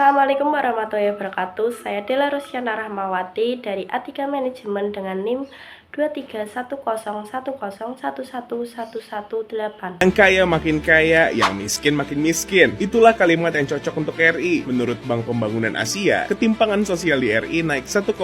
Assalamualaikum warahmatullahi wabarakatuh. Saya Dela Rosyana Rahmawati dari Atika Manajemen dengan NIM 23101011118. Yang kaya makin kaya, yang miskin makin miskin. Itulah kalimat yang cocok untuk RI. Menurut Bank Pembangunan Asia, ketimpangan sosial di RI naik 1,4%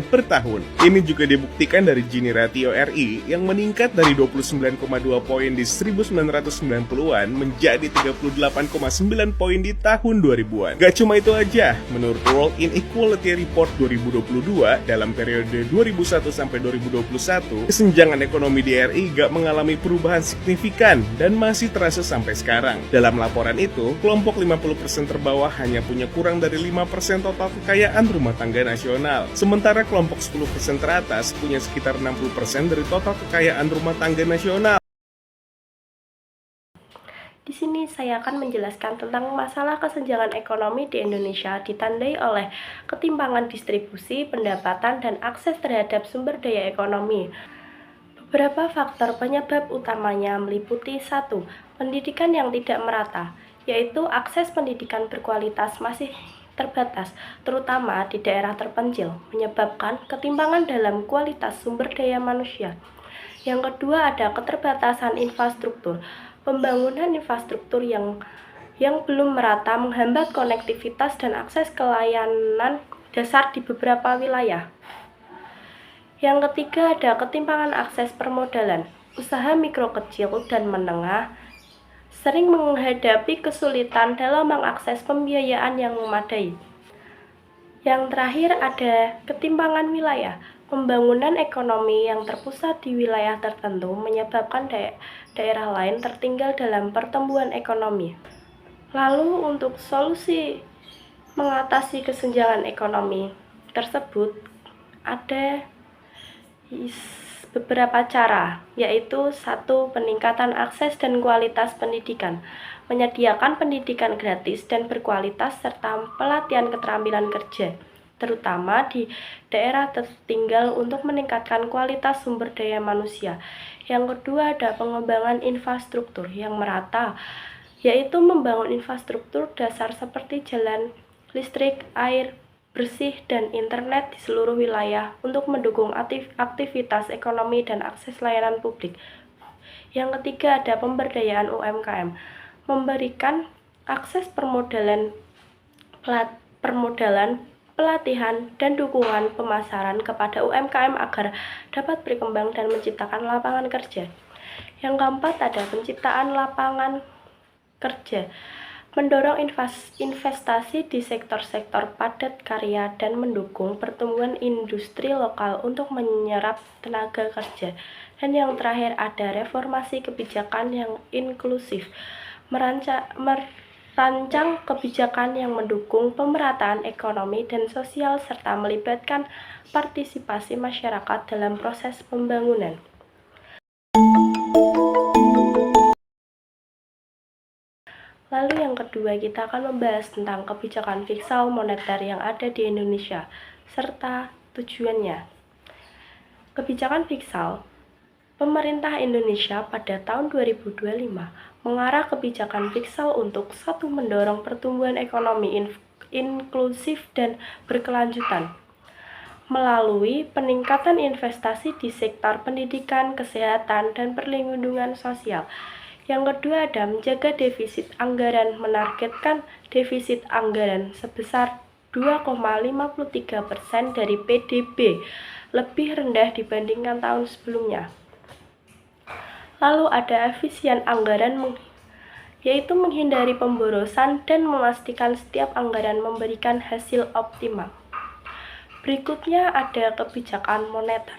per tahun. Ini juga dibuktikan dari Gini Ratio RI yang meningkat dari 29,2 poin di 1990-an menjadi 38,9 poin di tahun 2000-an. Gak cuma itu aja, menurut World Inequality Report 2022, dalam periode 2001 sampai 2021, kesenjangan ekonomi di RI gak mengalami perubahan signifikan dan masih terasa sampai sekarang. Dalam laporan itu, kelompok 50% terbawah hanya punya kurang dari 5% total kekayaan rumah tangga nasional. Sementara kelompok 10% teratas punya sekitar 60% dari total kekayaan rumah tangga nasional. Di sini saya akan menjelaskan tentang masalah kesenjangan ekonomi di Indonesia ditandai oleh ketimpangan distribusi, pendapatan, dan akses terhadap sumber daya ekonomi. Beberapa faktor penyebab utamanya meliputi 1. Pendidikan yang tidak merata, yaitu akses pendidikan berkualitas masih terbatas, terutama di daerah terpencil, menyebabkan ketimpangan dalam kualitas sumber daya manusia. Yang kedua ada keterbatasan infrastruktur. Pembangunan infrastruktur yang belum merata menghambat konektivitas dan akses ke layanan dasar di beberapa wilayah. Yang ketiga ada ketimpangan akses permodalan. Usaha mikro kecil dan menengah sering menghadapi kesulitan dalam mengakses pembiayaan yang memadai. Yang terakhir ada ketimpangan wilayah. Pembangunan ekonomi yang terpusat di wilayah tertentu menyebabkan daerah lain tertinggal dalam pertumbuhan ekonomi. Lalu untuk solusi mengatasi kesenjangan ekonomi tersebut ada beberapa cara, yaitu 1. Peningkatan akses dan kualitas pendidikan, menyediakan pendidikan gratis dan berkualitas serta pelatihan keterampilan kerja, terutama di daerah tertinggal untuk meningkatkan kualitas sumber daya manusia. Yang kedua ada pengembangan infrastruktur yang merata, yaitu membangun infrastruktur dasar seperti jalan, listrik, air bersih, dan internet di seluruh wilayah untuk mendukung aktivitas ekonomi dan akses layanan publik. Yang ketiga ada pemberdayaan UMKM, memberikan akses permodalan, pelatihan, dan dukungan pemasaran kepada UMKM agar dapat berkembang dan menciptakan lapangan kerja. Yang keempat ada penciptaan lapangan kerja, mendorong investasi di sektor-sektor padat karya dan mendukung pertumbuhan industri lokal untuk menyerap tenaga kerja. Dan yang terakhir ada reformasi kebijakan yang inklusif, merancang kebijakan yang mendukung pemerataan ekonomi dan sosial serta melibatkan partisipasi masyarakat dalam proses pembangunan. Lalu yang kedua, kita akan membahas tentang kebijakan fiskal moneter yang ada di Indonesia, serta tujuannya. Kebijakan fiskal pemerintah Indonesia pada tahun 2025 mengarah kebijakan fiskal untuk 1. Mendorong pertumbuhan ekonomi inklusif dan berkelanjutan, melalui peningkatan investasi di sektor pendidikan, kesehatan, dan perlindungan sosial. Yang kedua ada menjaga defisit anggaran, menargetkan defisit anggaran sebesar 2,53% dari PDB, lebih rendah dibandingkan tahun sebelumnya. Lalu ada efisien anggaran, yaitu menghindari pemborosan dan memastikan setiap anggaran memberikan hasil optimal. Berikutnya ada kebijakan moneter.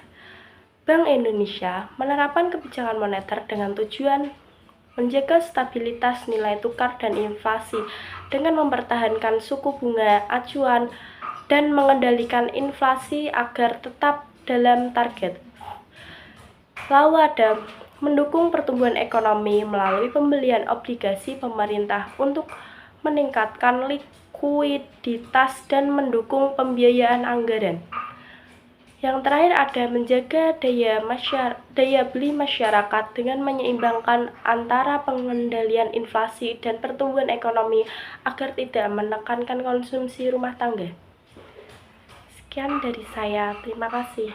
Bank Indonesia menerapkan kebijakan moneter dengan tujuan menjaga stabilitas nilai tukar dan inflasi dengan mempertahankan suku bunga acuan dan mengendalikan inflasi agar tetap dalam target. Lalu ada mendukung pertumbuhan ekonomi melalui pembelian obligasi pemerintah untuk meningkatkan likuiditas dan mendukung pembiayaan anggaran. Yang terakhir ada menjaga daya beli masyarakat dengan menyeimbangkan antara pengendalian inflasi dan pertumbuhan ekonomi agar tidak menekankan konsumsi rumah tangga. Sekian dari saya, terima kasih.